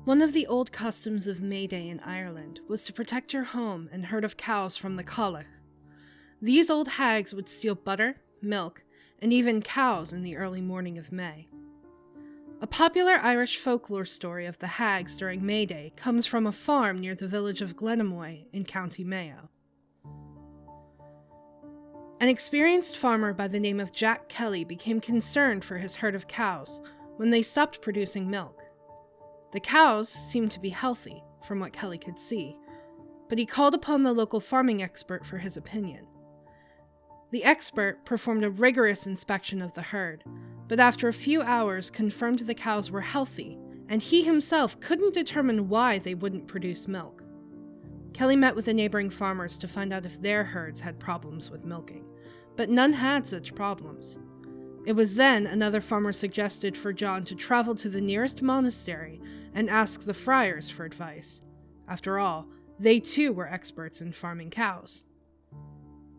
One of the old customs of Mayday in Ireland was to protect your home and herd of cows from the Cailleachs. These old hags would steal butter, milk, and even cows in the early morning of May. A popular Irish folklore story of the hags during Mayday comes from a farm near the village of Glenamoy in County Mayo. An experienced farmer by the name of Jack Kelly became concerned for his herd of cows when they stopped producing milk. The cows seemed to be healthy, from what Kelly could see, but he called upon the local farming expert for his opinion. The expert performed a rigorous inspection of the herd, but after a few hours confirmed the cows were healthy, and he himself couldn't determine why they wouldn't produce milk. Kelly met with the neighboring farmers to find out if their herds had problems with milking, but none had such problems. It was then another farmer suggested for John to travel to the nearest monastery and ask the friars for advice. After all, they too were experts in farming cows.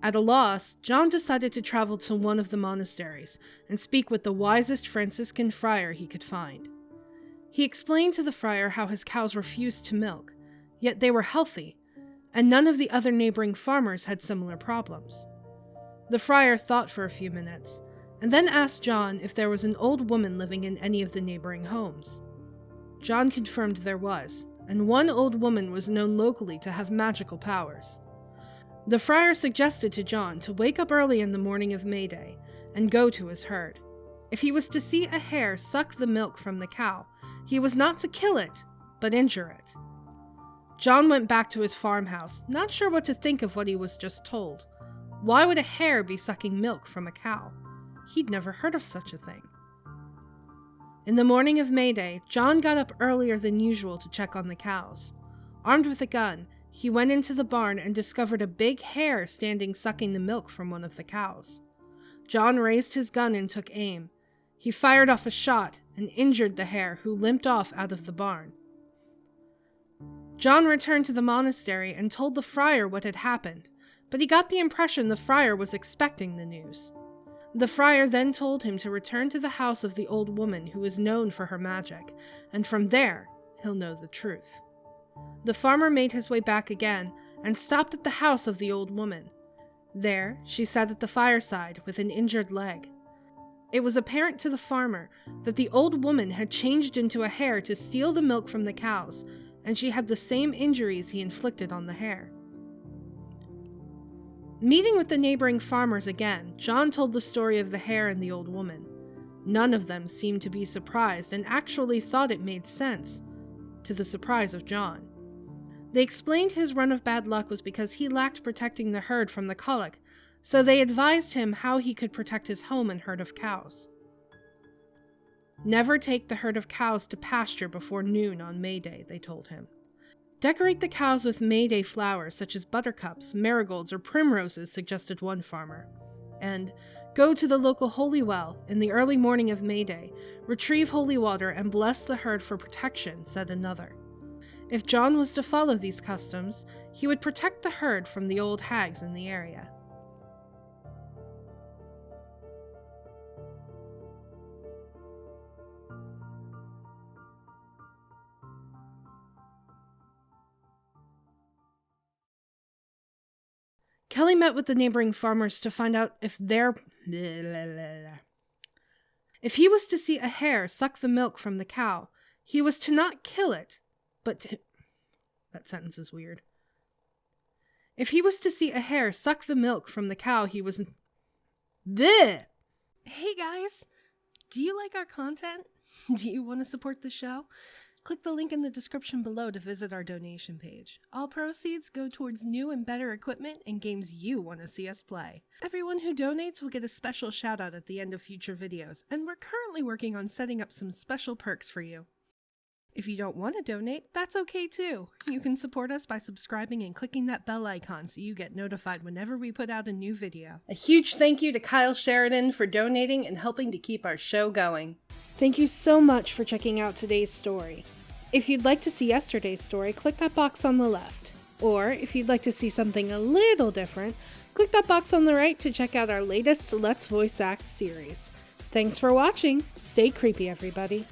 At a loss, John decided to travel to one of the monasteries and speak with the wisest Franciscan friar he could find. He explained to the friar how his cows refused to milk, yet they were healthy, and none of the other neighboring farmers had similar problems. The friar thought for a few minutes, and then asked John if there was an old woman living in any of the neighboring homes. John confirmed there was, and one old woman was known locally to have magical powers. The friar suggested to John to wake up early in the morning of Mayday and go to his herd. If he was to see a hare suck the milk from the cow, he was not to kill it, but injure it. John went back to his farmhouse, not sure what to think of what he was just told. Why would a hare be sucking milk from a cow? He'd never heard of such a thing. In the morning of Mayday, John got up earlier than usual to check on the cows. Armed with a gun, he went into the barn and discovered a big hare standing sucking the milk from one of the cows. John raised his gun and took aim. He fired off a shot and injured the hare, who limped off out of the barn. John returned to the monastery and told the friar what had happened, but he got the impression the friar was expecting the news. The friar then told him to return to the house of the old woman who was known for her magic, and from there, he'll know the truth. The farmer made his way back again and stopped at the house of the old woman. There, she sat at the fireside with an injured leg. It was apparent to the farmer that the old woman had changed into a hare to steal the milk from the cows, and she had the same injuries he inflicted on the hare. Meeting with the neighboring farmers again, John told the story of the hare and the old woman. None of them seemed to be surprised and actually thought it made sense, to the surprise of John. They explained his run of bad luck was because he lacked protecting the herd from the Cailleachs, so they advised him how he could protect his home and herd of cows. Never take the herd of cows to pasture before noon on Mayday, they told him. Decorate the cows with Mayday flowers such as buttercups, marigolds, or primroses, suggested one farmer. And go to the local holy well in the early morning of Mayday, retrieve holy water, and bless the herd for protection, said another. If John was to follow these customs, he would protect the herd from the old hags in the area. Kelly met with the neighboring farmers to find out if he was to see a hare suck the milk from the cow, he was to not kill it, but to... That sentence is weird. If he was to see a hare suck the milk from the cow, he was... Bleh! Hey guys, do you like our content? Do you want to support the show? Click the link in the description below to visit our donation page. All proceeds go towards new and better equipment and games you want to see us play. Everyone who donates will get a special shout out at the end of future videos, and we're currently working on setting up some special perks for you. If you don't want to donate, that's okay too. You can support us by subscribing and clicking that bell icon so you get notified whenever we put out a new video. A huge thank you to Kyle Sheridan for donating and helping to keep our show going. Thank you so much for checking out today's story. If you'd like to see yesterday's story, click that box on the left. Or if you'd like to see something a little different, click that box on the right to check out our latest Let's Voice Act series. Thanks for watching. Stay creepy, everybody.